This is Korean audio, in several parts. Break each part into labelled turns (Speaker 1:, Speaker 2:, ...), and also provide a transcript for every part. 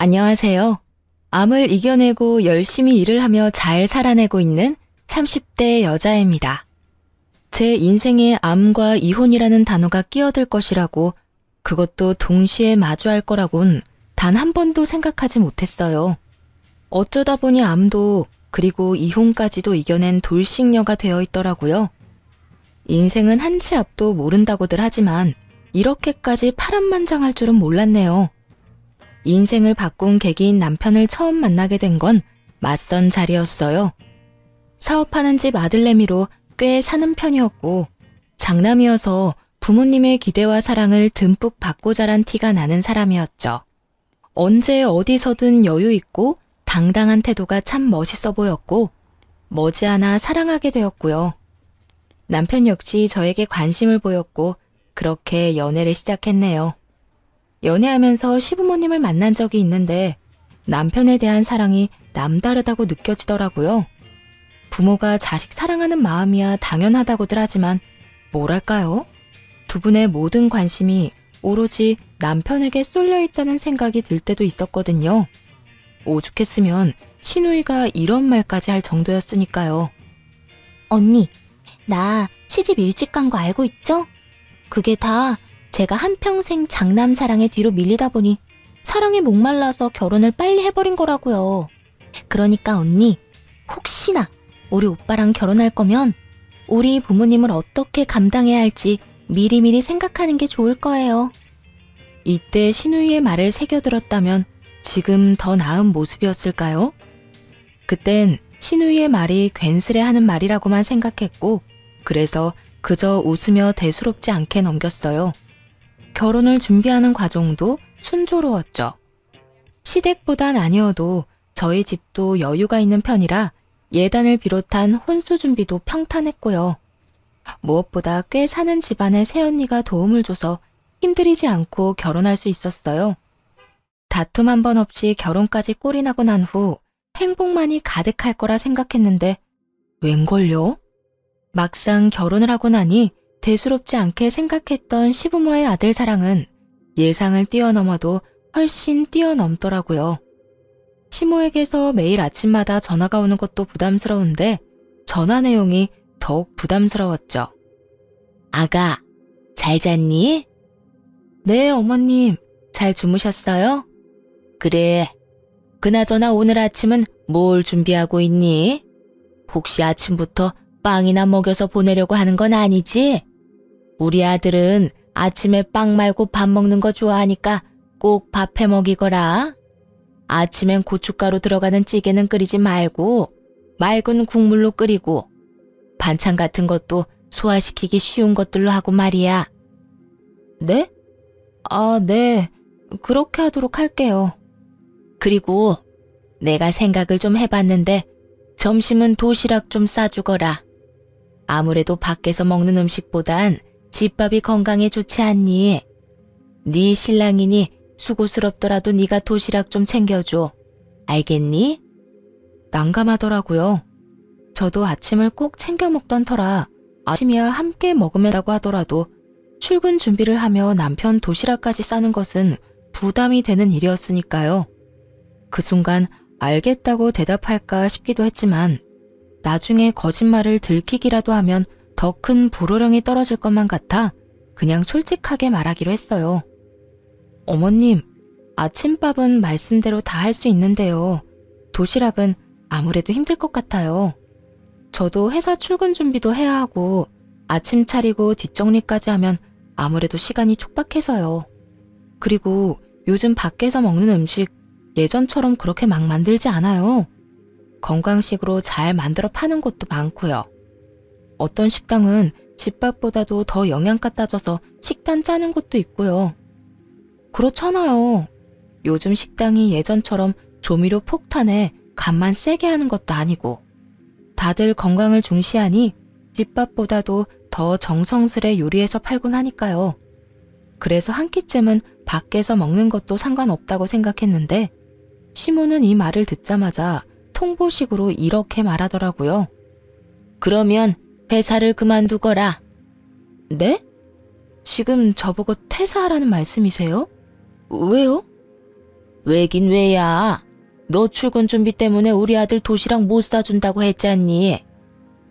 Speaker 1: 안녕하세요. 암을 이겨내고 열심히 일을 하며 잘 살아내고 있는 30대 여자입니다. 제 인생에 암과 이혼이라는 단어가 끼어들 것이라고, 그것도 동시에 마주할 거라곤 단 한 번도 생각하지 못했어요. 어쩌다 보니 암도 그리고 이혼까지도 이겨낸 돌싱녀가 되어 있더라고요. 인생은 한 치 앞도 모른다고들 하지만 이렇게까지 파란만장할 줄은 몰랐네요. 인생을 바꾼 계기인 남편을 처음 만나게 된 건 맞선 자리였어요. 사업하는 집 아들내미로 꽤 사는 편이었고, 장남이어서 부모님의 기대와 사랑을 듬뿍 받고 자란 티가 나는 사람이었죠. 언제 어디서든 여유 있고 당당한 태도가 참 멋있어 보였고, 머지않아 사랑하게 되었고요. 남편 역시 저에게 관심을 보였고, 그렇게 연애를 시작했네요. 연애하면서 시부모님을 만난 적이 있는데 남편에 대한 사랑이 남다르다고 느껴지더라고요. 부모가 자식 사랑하는 마음이야 당연하다고들 하지만 뭐랄까요? 두 분의 모든 관심이 오로지 남편에게 쏠려 있다는 생각이 들 때도 있었거든요. 오죽했으면 시누이가 이런 말까지 할 정도였으니까요.
Speaker 2: 언니, 나 시집 일찍 간 거 알고 있죠? 그게 다 제가 한평생 장남 사랑에 뒤로 밀리다 보니 사랑에 목말라서 결혼을 빨리 해버린 거라고요. 그러니까 언니, 혹시나 우리 오빠랑 결혼할 거면 우리 부모님을 어떻게 감당해야 할지 미리미리 생각하는 게 좋을 거예요.
Speaker 1: 이때 시누이의 말을 새겨들었다면 지금 더 나은 모습이었을까요? 그땐 시누이의 말이 괜스레 하는 말이라고만 생각했고, 그래서 그저 웃으며 대수롭지 않게 넘겼어요. 결혼을 준비하는 과정도 순조로웠죠. 시댁보단 아니어도 저희 집도 여유가 있는 편이라 예단을 비롯한 혼수 준비도 평탄했고요. 무엇보다 꽤 사는 집안의 새언니가 도움을 줘서 힘들이지 않고 결혼할 수 있었어요. 다툼 한 번 없이 결혼까지 꼴이 나고 난 후 행복만이 가득할 거라 생각했는데 웬걸요? 막상 결혼을 하고 나니 대수롭지 않게 생각했던 시부모의 아들 사랑은 예상을 뛰어넘어도 훨씬 뛰어넘더라고요. 시모에게서 매일 아침마다 전화가 오는 것도 부담스러운데 전화 내용이 더욱 부담스러웠죠.
Speaker 2: 아가, 잘 잤니?
Speaker 1: 네, 어머님. 잘 주무셨어요?
Speaker 2: 그래. 그나저나 오늘 아침은 뭘 준비하고 있니? 혹시 아침부터 빵이나 먹여서 보내려고 하는 건 아니지? 우리 아들은 아침에 빵 말고 밥 먹는 거 좋아하니까 꼭 밥 해 먹이거라. 아침엔 고춧가루 들어가는 찌개는 끓이지 말고 맑은 국물로 끓이고, 반찬 같은 것도 소화시키기 쉬운 것들로 하고 말이야.
Speaker 1: 네? 아, 네. 그렇게 하도록 할게요.
Speaker 2: 그리고 내가 생각을 좀 해봤는데 점심은 도시락 좀 싸주거라. 아무래도 밖에서 먹는 음식보단 집밥이 건강에 좋지 않니? 네 신랑이니 수고스럽더라도 네가 도시락 좀 챙겨줘. 알겠니?
Speaker 1: 난감하더라고요. 저도 아침을 꼭 챙겨 먹던 터라 아침이야 함께 먹으면다고 하더라도 출근 준비를 하며 남편 도시락까지 싸는 것은 부담이 되는 일이었으니까요. 그 순간 알겠다고 대답할까 싶기도 했지만 나중에 거짓말을 들키기라도 하면 더 큰 불호령이 떨어질 것만 같아 그냥 솔직하게 말하기로 했어요. 어머님, 아침밥은 말씀대로 다 할 수 있는데요. 도시락은 아무래도 힘들 것 같아요. 저도 회사 출근 준비도 해야 하고 아침 차리고 뒷정리까지 하면 아무래도 시간이 촉박해서요. 그리고 요즘 밖에서 먹는 음식 예전처럼 그렇게 막 만들지 않아요. 건강식으로 잘 만들어 파는 곳도 많고요. 어떤 식당은 집밥보다도 더 영양가 따져서 식단 짜는 곳도 있고요. 그렇잖아요. 요즘 식당이 예전처럼 조미료 폭탄에 간만 세게 하는 것도 아니고, 다들 건강을 중시하니 집밥보다도 더 정성스레 요리해서 팔곤 하니까요. 그래서 한 끼쯤은 밖에서 먹는 것도 상관없다고 생각했는데 시모는 이 말을 듣자마자 통보식으로 이렇게 말하더라고요.
Speaker 2: 그러면 회사를 그만두거라.
Speaker 1: 네? 지금 저보고 퇴사하라는 말씀이세요? 왜요?
Speaker 2: 왜긴 왜야? 너 출근 준비 때문에 우리 아들 도시락 못 사준다고 했잖니.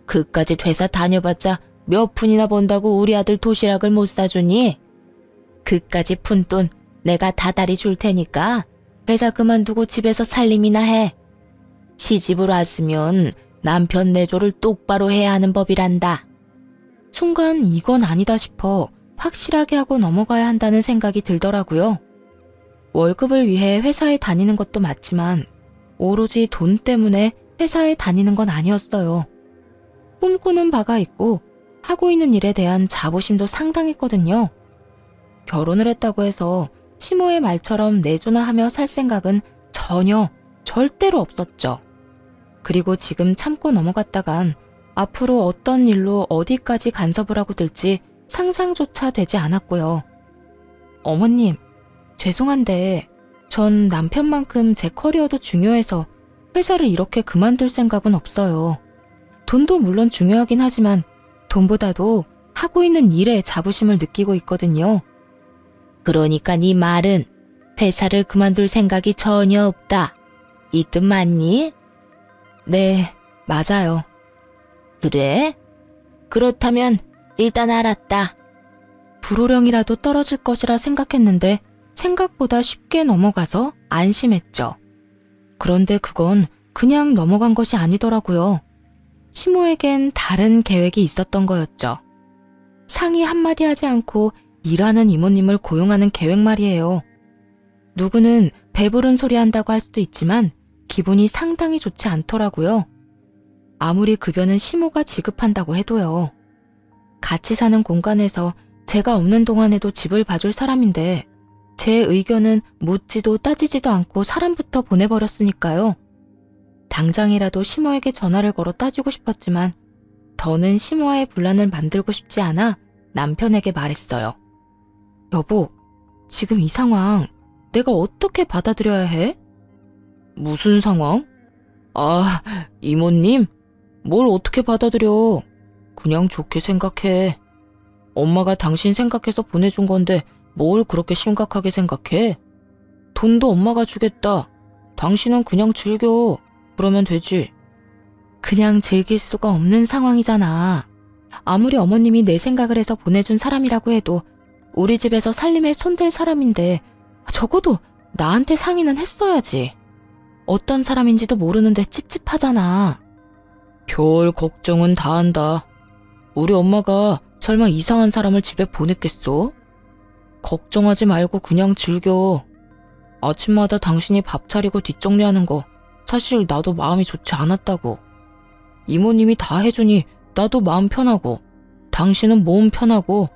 Speaker 2: 그까짓 회사 다녀봤자 몇 푼이나 번다고 우리 아들 도시락을 못 사주니? 그까지 푼 돈 내가 다달이 줄 테니까 회사 그만두고 집에서 살림이나 해. 시집을 왔으면 남편 내조를 똑바로 해야 하는 법이란다.
Speaker 1: 순간 이건 아니다 싶어 확실하게 하고 넘어가야 한다는 생각이 들더라고요. 월급을 위해 회사에 다니는 것도 맞지만 오로지 돈 때문에 회사에 다니는 건 아니었어요. 꿈꾸는 바가 있고 하고 있는 일에 대한 자부심도 상당했거든요. 결혼을 했다고 해서 시모의 말처럼 내조나 하며 살 생각은 전혀 절대로 없었죠. 그리고 지금 참고 넘어갔다간 앞으로 어떤 일로 어디까지 간섭을 하고 들지 상상조차 되지 않았고요. 어머님, 죄송한데 전 남편만큼 제 커리어도 중요해서 회사를 이렇게 그만둘 생각은 없어요. 돈도 물론 중요하긴 하지만 돈보다도 하고 있는 일에 자부심을 느끼고 있거든요.
Speaker 2: 그러니까 네 말은 회사를 그만둘 생각이 전혀 없다. 이 뜻 맞니?
Speaker 1: 네, 맞아요.
Speaker 2: 그래? 그렇다면 일단 알았다.
Speaker 1: 불호령이라도 떨어질 것이라 생각했는데 생각보다 쉽게 넘어가서 안심했죠. 그런데 그건 그냥 넘어간 것이 아니더라고요. 시모에겐 다른 계획이 있었던 거였죠. 상의 한마디 하지 않고 일하는 이모님을 고용하는 계획 말이에요. 누구는 배부른 소리 한다고 할 수도 있지만 기분이 상당히 좋지 않더라고요. 아무리 급여는 시모가 지급한다고 해도요. 같이 사는 공간에서 제가 없는 동안에도 집을 봐줄 사람인데 제 의견은 묻지도 따지지도 않고 사람부터 보내버렸으니까요. 당장이라도 시모에게 전화를 걸어 따지고 싶었지만 더는 시모와의 분란을 만들고 싶지 않아 남편에게 말했어요. 여보, 지금 이 상황 내가 어떻게 받아들여야 해? 무슨 상황? 아, 이모님? 뭘 어떻게 받아들여? 그냥 좋게 생각해. 엄마가 당신 생각해서 보내준 건데 뭘 그렇게 심각하게 생각해? 돈도 엄마가 주겠다. 당신은 그냥 즐겨. 그러면 되지. 그냥 즐길 수가 없는 상황이잖아. 아무리 어머님이 내 생각을 해서 보내준 사람이라고 해도 우리 집에서 살림에 손댈 사람인데 적어도 나한테 상의는 했어야지. 어떤 사람인지도 모르는데 찝찝하잖아. 별 걱정은 다 한다. 우리 엄마가 설마 이상한 사람을 집에 보냈겠어? 걱정하지 말고 그냥 즐겨. 아침마다 당신이 밥 차리고 뒷정리하는 거 사실 나도 마음이 좋지 않았다고. 이모님이 다 해주니 나도 마음 편하고 당신은 몸 편하고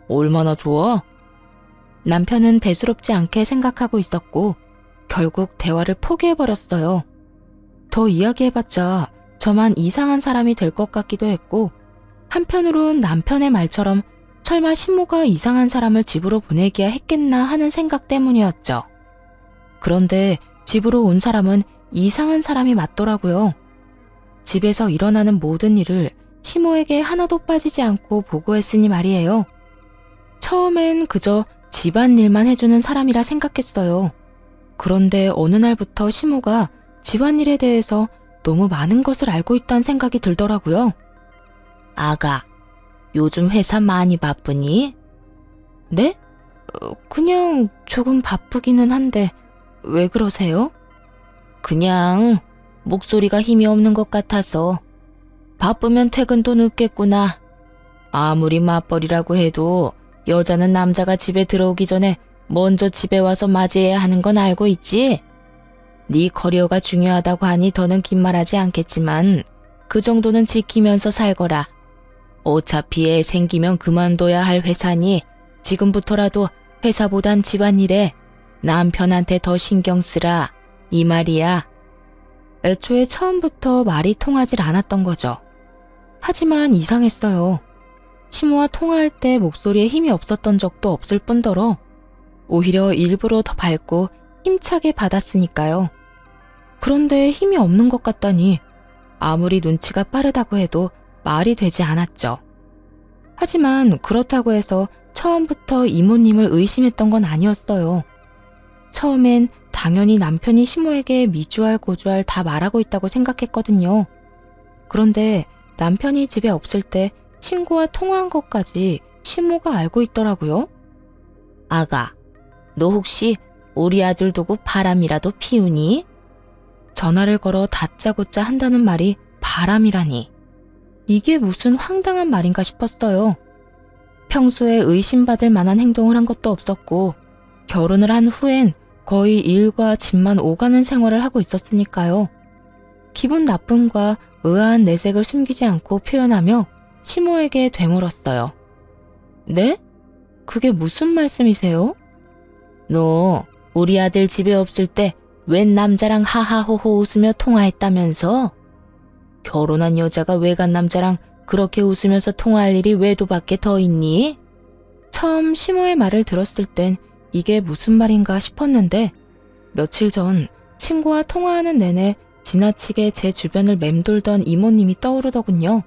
Speaker 1: 얼마나 좋아? 남편은 대수롭지 않게 생각하고 있었고 결국 대화를 포기해버렸어요. 더 이야기해봤자 저만 이상한 사람이 될 것 같기도 했고 한편으론 남편의 말처럼 설마 신모가 이상한 사람을 집으로 보내기야 했겠나 하는 생각 때문이었죠. 그런데 집으로 온 사람은 이상한 사람이 맞더라고요. 집에서 일어나는 모든 일을 시모에게 하나도 빠지지 않고 보고했으니 말이에요. 처음엔 그저 집안일만 해주는 사람이라 생각했어요. 그런데 어느 날부터 시모가 집안일에 대해서 너무 많은 것을 알고 있다는 생각이 들더라고요.
Speaker 2: 아가, 요즘 회사 많이 바쁘니?
Speaker 1: 네? 그냥 조금 바쁘기는 한데 왜 그러세요?
Speaker 2: 그냥 목소리가 힘이 없는 것 같아서. 바쁘면 퇴근도 늦겠구나. 아무리 맞벌이라고 해도 여자는 남자가 집에 들어오기 전에 먼저 집에 와서 맞이해야 하는 건 알고 있지? 네 커리어가 중요하다고 하니 더는 긴 말하지 않겠지만 그 정도는 지키면서 살거라. 어차피 애 생기면 그만둬야 할 회사니 지금부터라도 회사보단 집안일에 남편한테 더 신경 쓰라. 이 말이야.
Speaker 1: 애초에 처음부터 말이 통하질 않았던 거죠. 하지만 이상했어요. 시모와 통화할 때 목소리에 힘이 없었던 적도 없을 뿐더러 오히려 일부러 더 밝고 힘차게 받았으니까요. 그런데 힘이 없는 것 같다니 아무리 눈치가 빠르다고 해도 말이 되지 않았죠. 하지만 그렇다고 해서 처음부터 이모님을 의심했던 건 아니었어요. 처음엔 당연히 남편이 시모에게 미주알 고주알 다 말하고 있다고 생각했거든요. 그런데 남편이 집에 없을 때 친구와 통화한 것까지 시모가 알고 있더라고요.
Speaker 2: 아가, 너 혹시 우리 아들 두고 바람이라도 피우니?
Speaker 1: 전화를 걸어 다짜고짜 한다는 말이 바람이라니. 이게 무슨 황당한 말인가 싶었어요. 평소에 의심받을 만한 행동을 한 것도 없었고 결혼을 한 후엔 거의 일과 집만 오가는 생활을 하고 있었으니까요. 기분 나쁨과 의아한 내색을 숨기지 않고 표현하며 시모에게 되물었어요. 네? 그게 무슨 말씀이세요?
Speaker 2: 너 우리 아들 집에 없을 때 웬 남자랑 하하호호 웃으며 통화했다면서? 결혼한 여자가 외간 남자랑 그렇게 웃으면서 통화할 일이 외도밖에 더 있니?
Speaker 1: 처음 시모의 말을 들었을 땐 이게 무슨 말인가 싶었는데 며칠 전 친구와 통화하는 내내 지나치게 제 주변을 맴돌던 이모님이 떠오르더군요.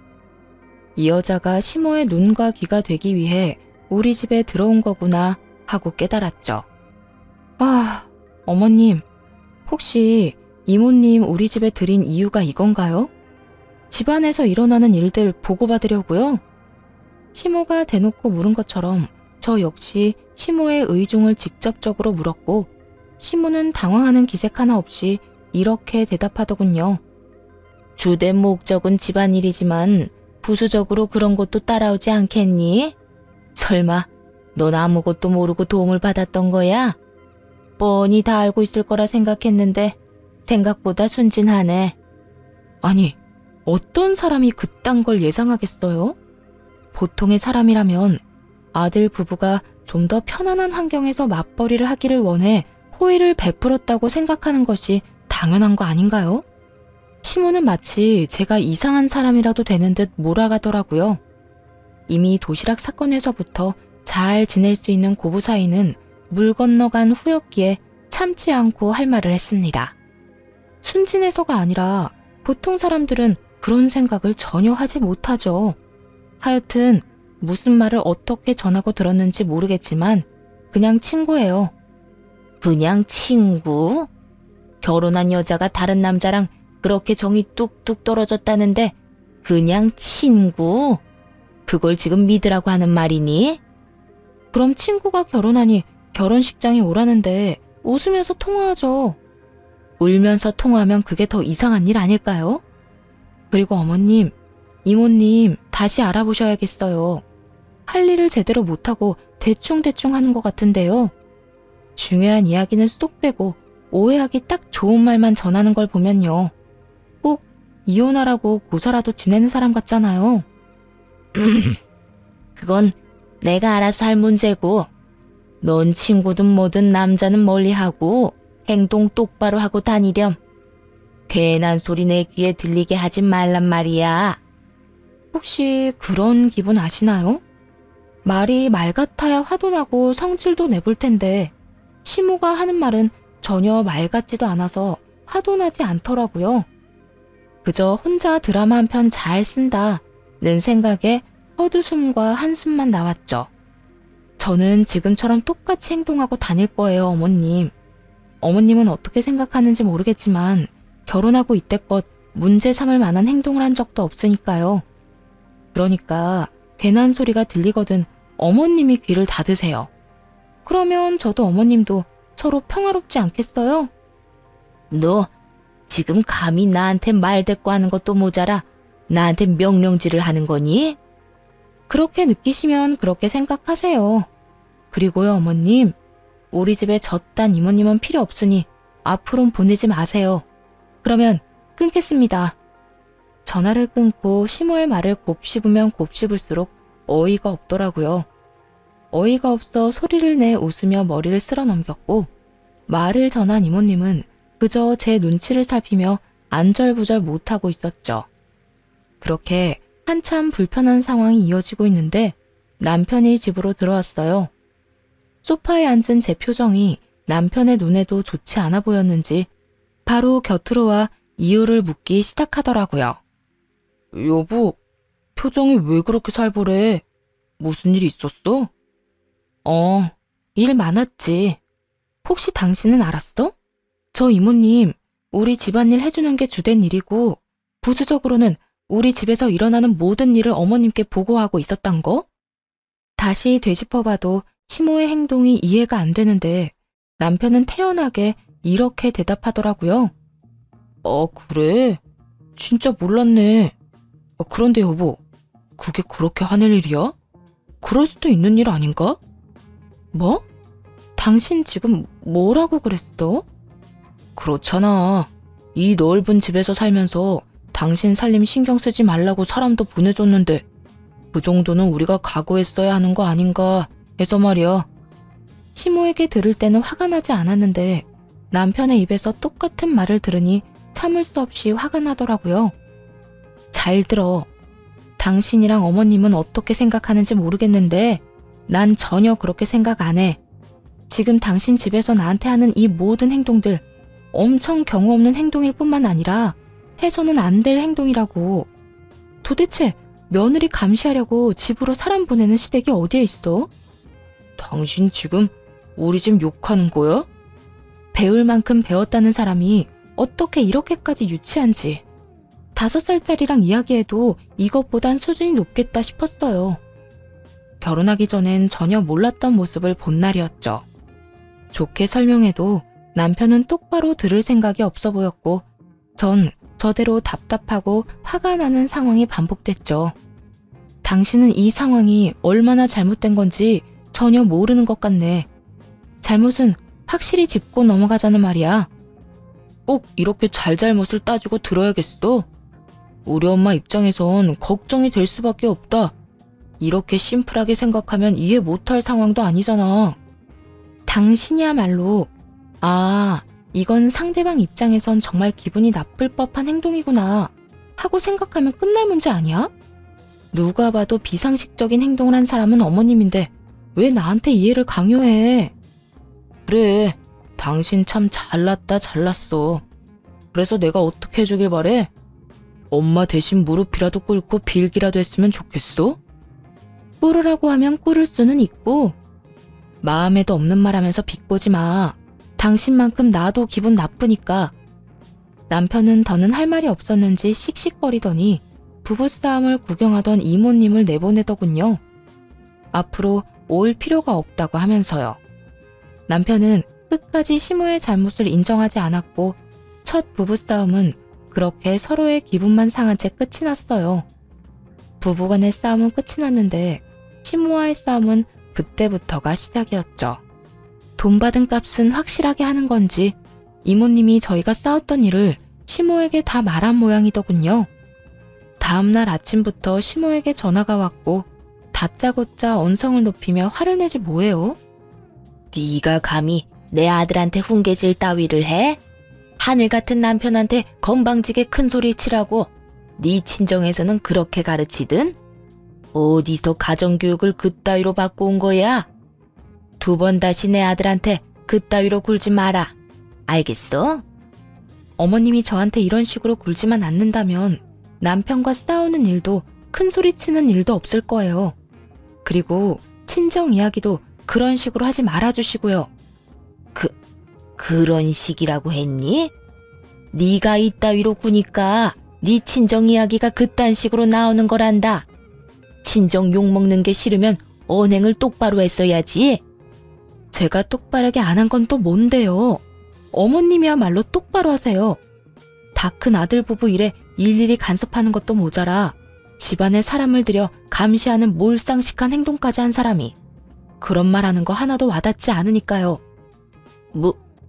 Speaker 1: 이 여자가 시모의 눈과 귀가 되기 위해 우리 집에 들어온 거구나 하고 깨달았죠. 아, 어머님, 혹시 이모님 우리 집에 들인 이유가 이건가요? 집안에서 일어나는 일들 보고받으려고요? 시모가 대놓고 물은 것처럼 저 역시 시모의 의중을 직접적으로 물었고 시모는 당황하는 기색 하나 없이 이렇게 대답하더군요.
Speaker 2: 주된 목적은 집안일이지만 부수적으로 그런 것도 따라오지 않겠니? 설마 넌 아무것도 모르고 도움을 받았던 거야? 뻔히 다 알고 있을 거라 생각했는데 생각보다 순진하네.
Speaker 1: 아니, 어떤 사람이 그딴 걸 예상하겠어요? 보통의 사람이라면 아들 부부가 좀 더 편안한 환경에서 맞벌이를 하기를 원해 호의를 베풀었다고 생각하는 것이 당연한 거 아닌가요? 시모는 마치 제가 이상한 사람이라도 되는 듯 몰아가더라고요. 이미 도시락 사건에서부터 잘 지낼 수 있는 고부 사이는 물 건너간 후였기에 참지 않고 할 말을 했습니다. 순진해서가 아니라 보통 사람들은 그런 생각을 전혀 하지 못하죠. 하여튼 무슨 말을 어떻게 전하고 들었는지 모르겠지만 그냥 친구예요.
Speaker 2: 그냥 친구? 결혼한 여자가 다른 남자랑 그렇게 정이 뚝뚝 떨어졌다는데 그냥 친구? 그걸 지금 믿으라고 하는 말이니?
Speaker 1: 그럼 친구가 결혼하니 결혼식장에 오라는데 웃으면서 통화하죠. 울면서 통화하면 그게 더 이상한 일 아닐까요? 그리고 어머님, 이모님 다시 알아보셔야겠어요. 할 일을 제대로 못하고 대충대충 하는 것 같은데요. 중요한 이야기는 쏙 빼고 오해하기 딱 좋은 말만 전하는 걸 보면요. 꼭 이혼하라고 고사라도 지내는 사람 같잖아요.
Speaker 2: 그건 내가 알아서 할 문제고 넌 친구든 뭐든 남자는 멀리하고 행동 똑바로 하고 다니렴. 괜한 소리 내 귀에 들리게 하지 말란 말이야.
Speaker 1: 혹시 그런 기분 아시나요? 말이 말 같아야 화도 나고 성질도 내볼 텐데 시모가 하는 말은 전혀 말 같지도 않아서 화도 나지 않더라고요. 그저 혼자 드라마 한 편 잘 쓴다는 생각에 헛웃음과 한숨만 나왔죠. 저는 지금처럼 똑같이 행동하고 다닐 거예요, 어머님. 어머님은 어떻게 생각하는지 모르겠지만 결혼하고 이때껏 문제 삼을 만한 행동을 한 적도 없으니까요. 그러니까 괜한 소리가 들리거든 어머님이 귀를 닫으세요. 그러면 저도 어머님도 서로 평화롭지 않겠어요?
Speaker 2: 너 지금 감히 나한테 말대꾸 하는 것도 모자라 나한테 명령질을 하는 거니?
Speaker 1: 그렇게 느끼시면 그렇게 생각하세요. 그리고요, 어머님. 우리 집에 저딴 이모님은 필요 없으니 앞으론 보내지 마세요. 그러면 끊겠습니다. 전화를 끊고 시모의 말을 곱씹으면 곱씹을수록 어이가 없더라고요. 어이가 없어 소리를 내 웃으며 머리를 쓸어 넘겼고 말을 전한 이모님은 그저 제 눈치를 살피며 안절부절 못하고 있었죠. 그렇게 한참 불편한 상황이 이어지고 있는데 남편이 집으로 들어왔어요. 소파에 앉은 제 표정이 남편의 눈에도 좋지 않아 보였는지 바로 곁으로 와 이유를 묻기 시작하더라고요. 여보, 표정이 왜 그렇게 살벌해? 무슨 일 있었어? 일 많았지. 혹시 당신은 알았어? 저 이모님, 우리 집안일 해주는 게 주된 일이고, 부수적으로는 우리 집에서 일어나는 모든 일을 어머님께 보고하고 있었단 거? 다시 되짚어봐도 시모의 행동이 이해가 안 되는데 남편은 태연하게 이렇게 대답하더라고요. 그래? 진짜 몰랐네. 그런데 여보, 그게 그렇게 화낼 일이야? 그럴 수도 있는 일 아닌가? 뭐? 당신 지금 뭐라고 그랬어? 그렇잖아. 이 넓은 집에서 살면서 당신 살림 신경 쓰지 말라고 사람도 보내줬는데 그 정도는 우리가 각오했어야 하는 거 아닌가 해서 말이야. 시모에게 들을 때는 화가 나지 않았는데 남편의 입에서 똑같은 말을 들으니 참을 수 없이 화가 나더라고요. 잘 들어. 당신이랑 어머님은 어떻게 생각하는지 모르겠는데 난 전혀 그렇게 생각 안 해. 지금 당신 집에서 나한테 하는 이 모든 행동들 엄청 경우 없는 행동일 뿐만 아니라 해서는 안 될 행동이라고. 도대체 며느리 감시하려고 집으로 사람 보내는 시댁이 어디에 있어? 당신 지금 우리 집 욕하는 거야? 배울 만큼 배웠다는 사람이 어떻게 이렇게까지 유치한지. 5살짜리랑 이야기해도 이것보단 수준이 높겠다 싶었어요. 결혼하기 전엔 전혀 몰랐던 모습을 본 날이었죠. 좋게 설명해도 남편은 똑바로 들을 생각이 없어 보였고 전 저대로 답답하고 화가 나는 상황이 반복됐죠. 당신은 이 상황이 얼마나 잘못된 건지 전혀 모르는 것 같네. 잘못은 확실히 짚고 넘어가자는 말이야. 꼭 이렇게 잘잘못을 따지고 들어야겠어? 우리 엄마 입장에선 걱정이 될 수밖에 없다. 이렇게 심플하게 생각하면 이해 못할 상황도 아니잖아. 당신이야말로 이건 상대방 입장에선 정말 기분이 나쁠 법한 행동이구나 하고 생각하면 끝날 문제 아니야? 누가 봐도 비상식적인 행동을 한 사람은 어머님인데 왜 나한테 이해를 강요해? 그래, 당신 참 잘났어. 그래서 내가 어떻게 해주길 바래? 엄마 대신 무릎이라도 꿇고 빌기라도 했으면 좋겠어? 꿇으라고 하면 꿇을 수는 있고 마음에도 없는 말 하면서 비꼬지 마. 당신만큼 나도 기분 나쁘니까. 남편은 더는 할 말이 없었는지 씩씩거리더니 부부싸움을 구경하던 이모님을 내보내더군요. 앞으로 올 필요가 없다고 하면서요. 남편은 끝까지 시모의 잘못을 인정하지 않았고 첫 부부싸움은 그렇게 서로의 기분만 상한 채 끝이 났어요. 부부간의 싸움은 끝이 났는데 시모와의 싸움은 그때부터가 시작이었죠. 돈 받은 값은 확실하게 하는 건지 이모님이 저희가 싸웠던 일을 시모에게 다 말한 모양이더군요. 다음날 아침부터 시모에게 전화가 왔고 다짜고짜 언성을 높이며 화를 내지 뭐해요? 네가 감히 내 아들한테 훈계질 따위를 해? 하늘 같은 남편한테 건방지게 큰 소리 치라고 네 친정에서는 그렇게 가르치든? 어디서 가정교육을 그따위로 받고 온 거야? 2번 다시 내 아들한테 그따위로 굴지 마라. 알겠어? 어머님이 저한테 이런 식으로 굴지만 않는다면 남편과 싸우는 일도 큰 소리 치는 일도 없을 거예요. 그리고 친정 이야기도 그런 식으로 하지 말아주시고요. 그런 식이라고 했니? 네가 이따위로 구니까 네 친정 이야기가 그딴 식으로 나오는 거란다. 친정 욕먹는 게 싫으면 언행을 똑바로 했어야지. 제가 똑바르게 안 한 건 또 뭔데요? 어머님이야말로 똑바로 하세요. 다 큰 아들 부부 일에 일일이 간섭하는 것도 모자라 집안에 사람을 들여 감시하는 몰상식한 행동까지 한 사람이 그런 말 하는 거 하나도 와닿지 않으니까요.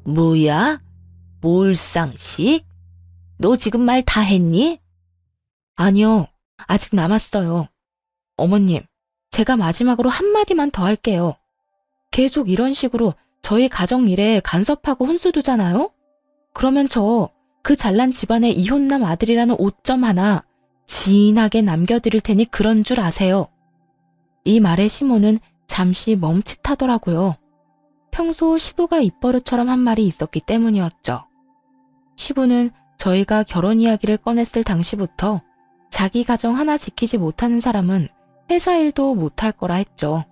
Speaker 1: 뭐야? 몰상식? 너 지금 말 다 했니? 아니요, 아직 남았어요. 어머님, 제가 마지막으로 한마디만 더 할게요. 계속 이런 식으로 저희 가정 일에 간섭하고 훈수 두잖아요? 그러면 저 그 잘난 집안의 이혼남 아들이라는 오점 하나 진하게 남겨드릴 테니 그런 줄 아세요. 이 말에 시모는 잠시 멈칫하더라고요. 평소 시부가 입버릇처럼 한 말이 있었기 때문이었죠. 시부는 저희가 결혼 이야기를 꺼냈을 당시부터 자기 가정 하나 지키지 못하는 사람은 회사 일도 못할 거라 했죠.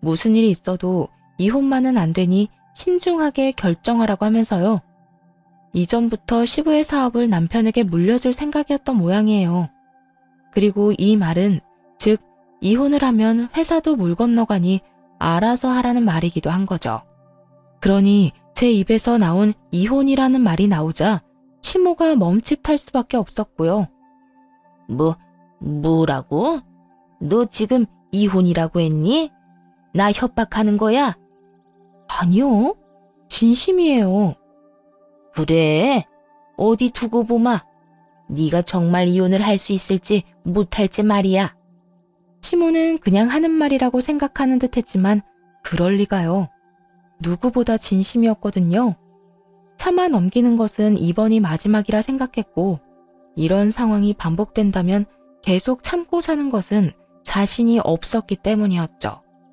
Speaker 1: 무슨 일이 있어도 이혼만은 안 되니 신중하게 결정하라고 하면서요. 이전부터 시부의 사업을 남편에게 물려줄 생각이었던 모양이에요. 그리고 이 말은 즉 이혼을 하면 회사도 물 건너가니 알아서 하라는 말이기도 한 거죠. 그러니 제 입에서 나온 이혼이라는 말이 나오자 시모가 멈칫할 수밖에 없었고요.
Speaker 2: 뭐라고? 너 지금 이혼이라고 했니? 나 협박하는 거야?
Speaker 1: 아니요, 진심이에요.
Speaker 2: 그래? 어디 두고 보마. 네가 정말 이혼을 할 수 있을지 못할지 말이야.
Speaker 1: 시모는 그냥 하는 말이라고 생각하는 듯 했지만 그럴 리가요. 누구보다 진심이었거든요. 참아 넘기는 것은 이번이 마지막이라 생각했고 이런 상황이 반복된다면 계속 참고 사는 것은 자신이 없었기 때문이었죠.